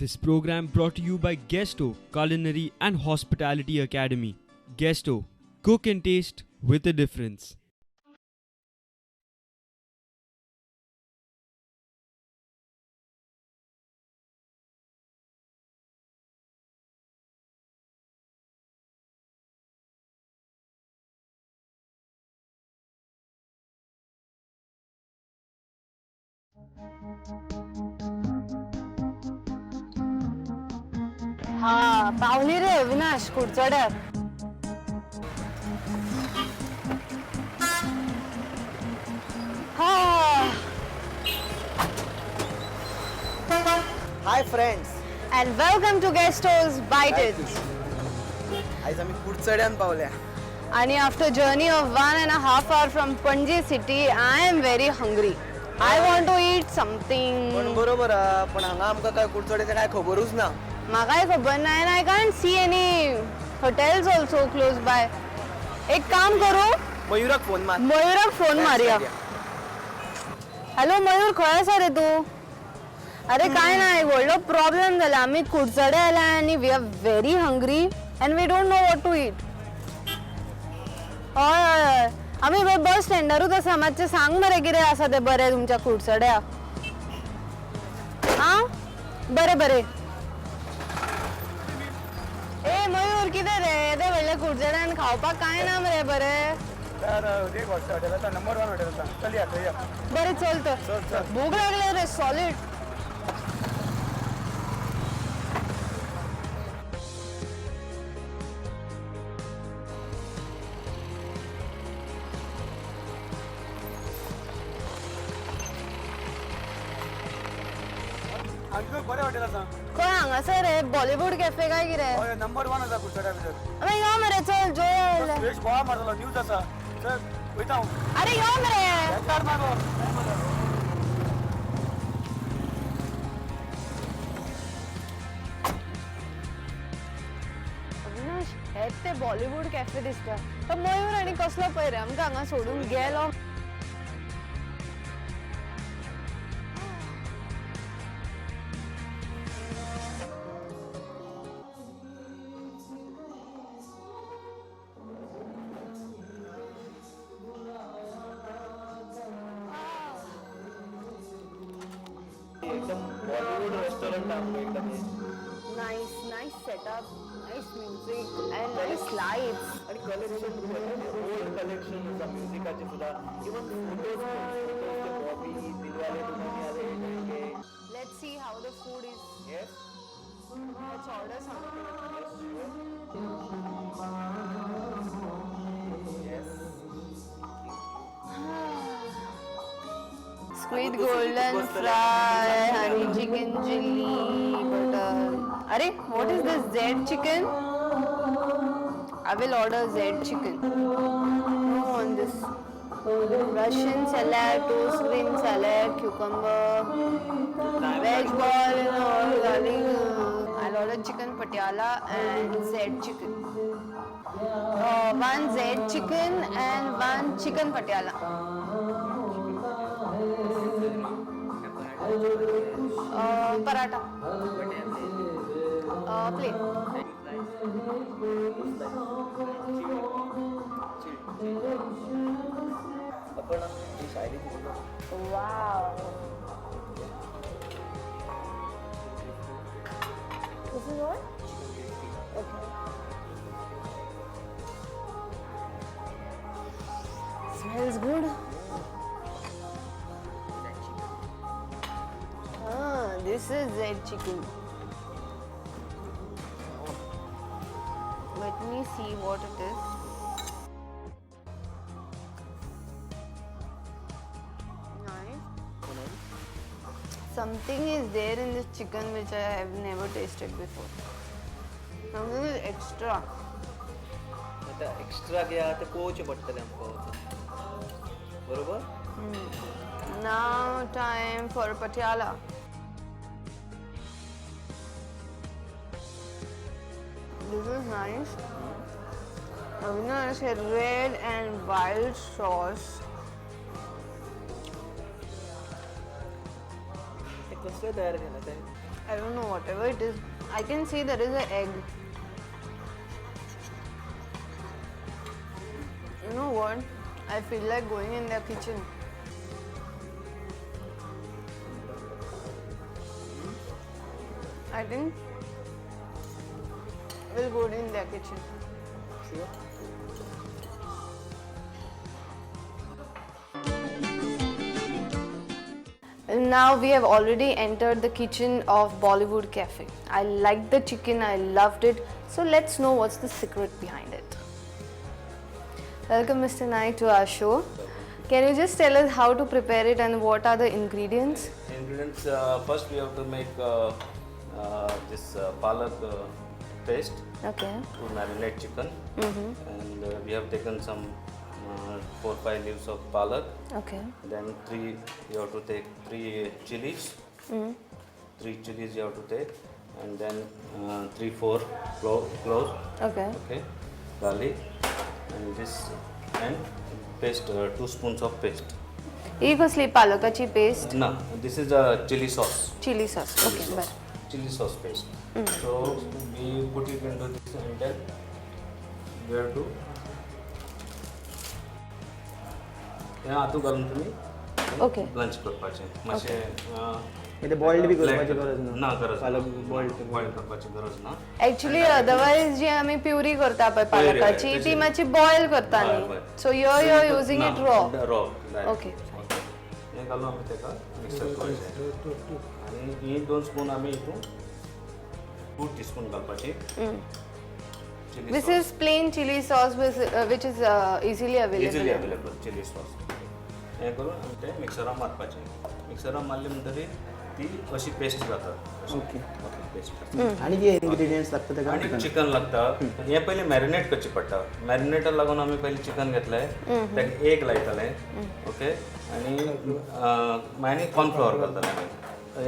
This program brought to you by Guesto Culinary and Hospitality Academy. Guesto, cook and taste with a difference. हा पाहुणी रे अविनाश कुडचड्यात. Hi friends, and welcome to gastos bite it. आज आम्ही कुडचड्यान पावल्या आणि after journey of 1.5 hours from Panaji city I am very hungry. I want to eat पण समथिंग. बरोबर हा, पण हांगा आमकां काय कुडचड्याचें काय खबरूच ना. म्हाकाय खबर नाही. I can't see any hotels also close by. एक काम करू, मयुराक फोन मार. मयूराक फोन मारया. हॅलो मयूर, खंय आसा रे तू? अरे काय नाही, व्हडलो प्रॉब्लेम जाला. आम्ही कुडचडे आला आणि we are very hungry and we don't know what to eat. हय हय हय, आम्ही बस स्टँडारूच आसा. मातशें सांग मरे कितें आसा तें बरें तुमच्या कुडचड्या. आं बरें बरें. ए मयूर, कितें रे येदे व्हडल्या कुडचड्यान खावपाक काय ना मरे बरें. नंबर 1 हॉटेल आसा. चल या थंय या. बरें चल तर. भूक लागले रे सॉलिड. हांगा बरें हॉटेल आसा. खंय हांगासर रे बॉलिवूड कॅफे काय कितें? हय, नंबर 1 आसा कुडचड्या भितर. अरे यो मरे चल जोया. फ्रेश गोवा मारतलो न्यूज आसा. चल वयता हांव. अरे यो मरे. येतात मागो. अविनाश, हेच ते बॉलिवूड कॅफे दिसता. तर मयूर आणि कसलो पय रे आमकां हांगा सोडून गेलो. एकदम बॉलिवूड रेस्टॉरंट आहे एकदम. Nice nice setup, nice music and nice lights. आणि कलेक्शन ओल्ड कलेक्शन आसा म्युझिकाचे सुद्धा. इवन फोटोज बॉबी दिलवाले दुल्हनिया ले जाएंगे. Let's see how the food is. Yes let's order something. Squid golden fry, honey chicken chili, butter. Arey, what is this Z chicken? I will order Z chicken. No on this. Russian salad, toast green salad, cucumber, veg ball, and garlic. I'll order chicken patiala and Z chicken. One Z chicken and one chicken patiala. Paratha plate. आपण ही शायरी वाव. This is what? Okay. Smells good. This is Z chicken. Let me see what it is. Nice. Something is there in this chicken which I have never tasted before. Something is extra. आता extra घ्या ते कोवचे पडटले आमकां. बरोबर. Now time for patiala. This is nice. Avinash, a red and wild sauce. ते कसं तयार केलं ते? I don't know, whatever it is. I can see there is an egg. You know what? I feel like going in their kitchen. I think we'll go in their kitchen. Sure. Now we have already entered the kitchen of Bollywood Cafe. I liked the chicken, I loved it. So let's know what's the secret behind it. Welcome Mr. Naik to our show. Can you just tell us how to prepare it and what are the ingredients? Ingredients, first we have to make this palak paste Okay. to marinate chicken, and we have taken some 4-5 leaves of palak. Okay. Then you have to take 3 chilies. 3 chilies you have to take, and then 3-4 cloves. Okay. Okay, garlic, and this, and paste 2 spoons of paste. ही कसली पालकाची paste, No, this is a chili sauce. chili sauce. Okay, sauce. बरं. Chili sauce paste. So we put it into this, and then we have to. Yeah, आतू घालून तुम्ही Okay. ब्लंच करपाचे मातशे म्हणजे boiled B करपाची गरज ना गरज पालक बॉइल्ड बॉईल करपाची गरज ना. Actually, otherwise जी आम्ही प्युरी करता पळय पालकाची ती मातशी boil करता न्ही. So you're using it raw. Raw. Okay. हे घालून आमी तेका मिक्सर करपाचें. आणि ही 2 स्पून आमी हितून 2 टीस्पून घालपाची. This is plain chili sauce which is easily available. Easily available chilli sauce. हे करून आमी ते मिक्सरान मारपाचें. मिक्सरान मारले म्हणटरी ती अशी पेस्ट जाता. ओके. पेस्ट. आणि जे इन्ग्रेडियंट्स लागतात ते आणि चिकन लागता. हे पहिले मॅरिनेट करचे पडटा. मॅरिनेटर लागून आमी पहिले चिकन घेतलें, ताका एग लायताले. ओके, आणि मागीर कॉर्नफ्लॉवर घालताले आमी.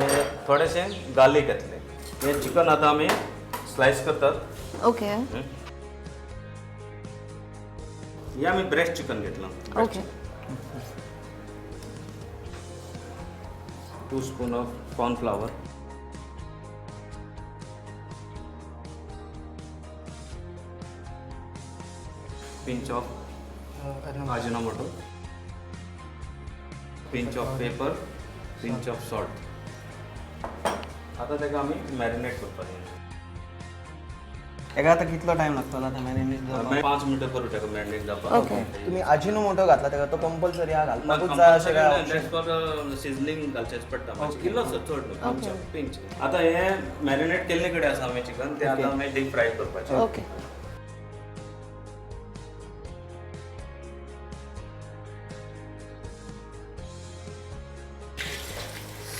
हे थोडेशें गार्लीक घेतलें. हे चिकन आतां आमी स्लायस करतात. Okay. हे आमी ब्रेस्ट चिकन घेतलं. Okay. 2 spoon of cornflour. Pinch of Ajinomoto. Pinch of pepper. Pinch of salt. आता ताका आमी मॅरिनेट करपाचें. हेका आता कितलो टाइम लागतो आता मॅरिनेट जावपाक? 5 मिनटं करू ताका मॅरिनेट जावपाक. Okay. तुम्ही अजिनोमोटो घातला तेका तो कंपल्सरी हा घालपाकूच जाय अशें काय दॅट्स फॉर सिझनिंग घालचेच पडटा मातशें इल्लोसो चड पिंच. आता हे मॅरिनेट केल्ले कडेन आसा आमी चिकन, ते आतां आमी डीप फ्राय करपाचें. Okay.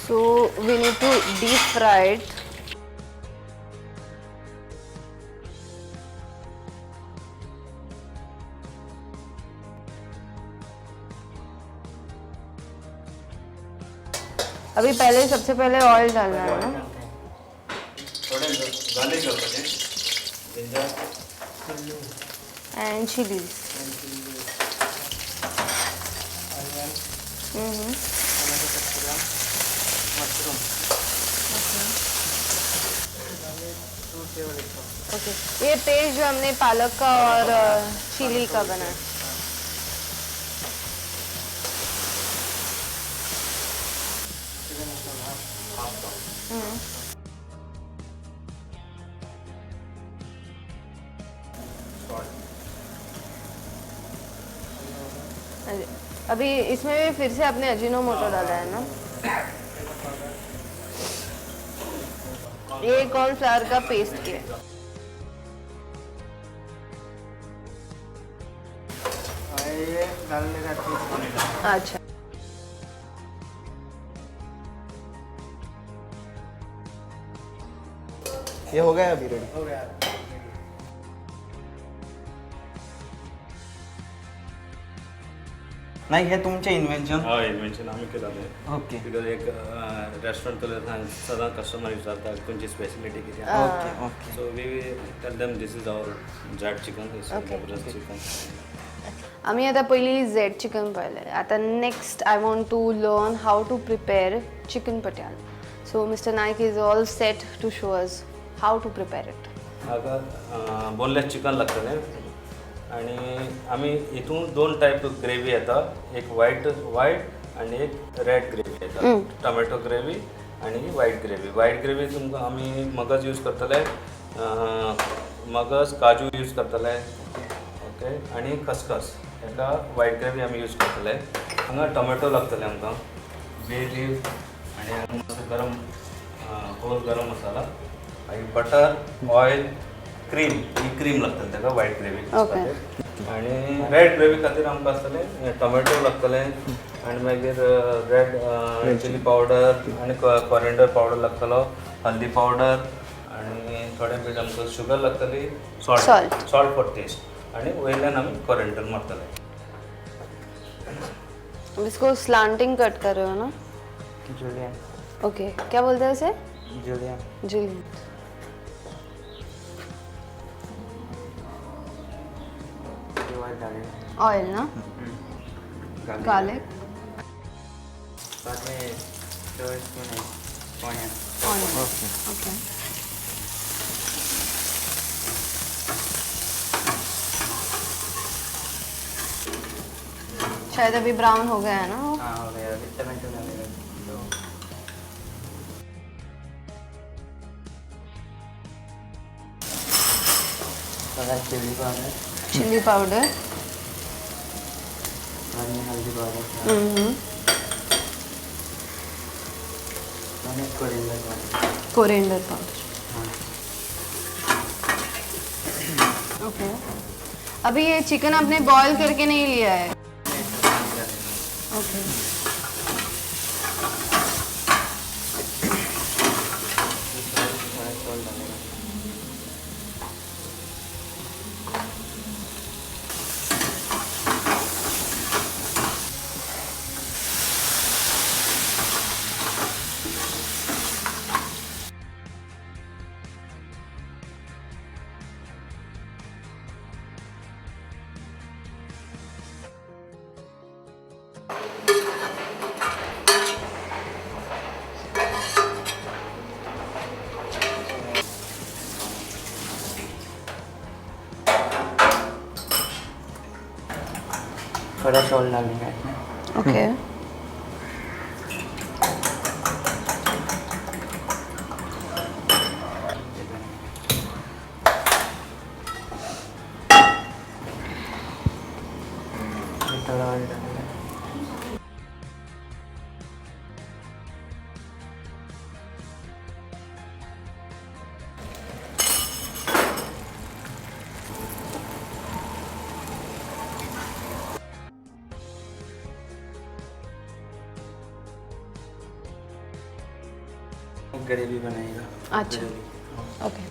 So we need to deep fry it. अभी पहले सबसे पहले ऑयल डालना है ना. थोडे गार्लिक घालपाचें. जिंजर. And chilies. ओके. ये पेस्ट जो हमने पालक का और चिली का बना है. अभी इसमें भी फिर से आपने अजीनोमोटो डाला है ना. ये कॉर्नफ्लावर का पेस्ट है. ये डालने का अच्छा. ये हो गया अभी रेडी. हो गया. नाही हे तुमचे इन्व्हेन्शन. हय, इन्व्हेन्शन आमी केलेलें. ओके. बिकॉज एक रेस्टॉरंट चलयता सदां कस्टमर विचारता तुमची स्पेशलिटी कितें. Okay okay. So we tell them this is our Z chicken. This is जबरदस्त चिकन. आम्ही आता पहिली झेड चिकन पळयलें. आता next I want to learn how to prepare chicken Patiala. So Mr. Naik is all set to show us how to prepare it. हाका boneless chicken लागतलें आणि आमी हितून 2 टायप ग्रेवी येता, एक व्हायट आनी एक रेड ग्रेवी येता. टोमॅटो ग्रेवी आनी व्हायट ग्रेवी. व्हायट ग्रेवी तुमकां आमी मगज यूज करतले, मगज काजू यूज करतले, ओके, आनी खसखस. हेका व्हायट ग्रेवी आमी यूज करतले. हांगा टोमॅटो लागतले आमकां, बे लीफ आनी हांगा मातसो होल गरम मसाला आणि बटर, ऑयल, क्रीम. ही क्रीम लागतली ताका व्हायट ग्रेवी खातीर. आनी रेड ग्रेवी खातीर आमकां आसतलें टोमॅटो लागतले आनी मागीर रेड चिली पावडर आनी कॉरिएंडर पावडर लागतलो, हल्दी पावडर आनी थोडे बीट आमकां शुगर लागतली, सॉल्ट फॉर टेस्ट आनी वयल्यान आमी कॉरिएंडर मारतले. अब इसको स्लांटिंग कट कर रहे हो ना? जुलियन. ओके, क्या बोलते हैं इसे? जुलियन. जुलियन. ऑयल ना? गार्लिक. बाद में 2 स्पून ऑनियन. ओके. शायद अभी ब्राउन हो गया है ना? हाँ हो गया. अभी टमाटो डालेगा. थोड़ा चिली पाउडर और हल्दी पाउडर और कोरिएंडर पाउडर. ओके. अभी ये चिकन आपने बॉईल करके नहीं लिया है? ओके. थोड़ा सॉल्ट डालेंगे इसमें. ओके. थोड़ा ऑयल डालेंगे. ग्रेवी बनाएगा. अच्छा. ओके.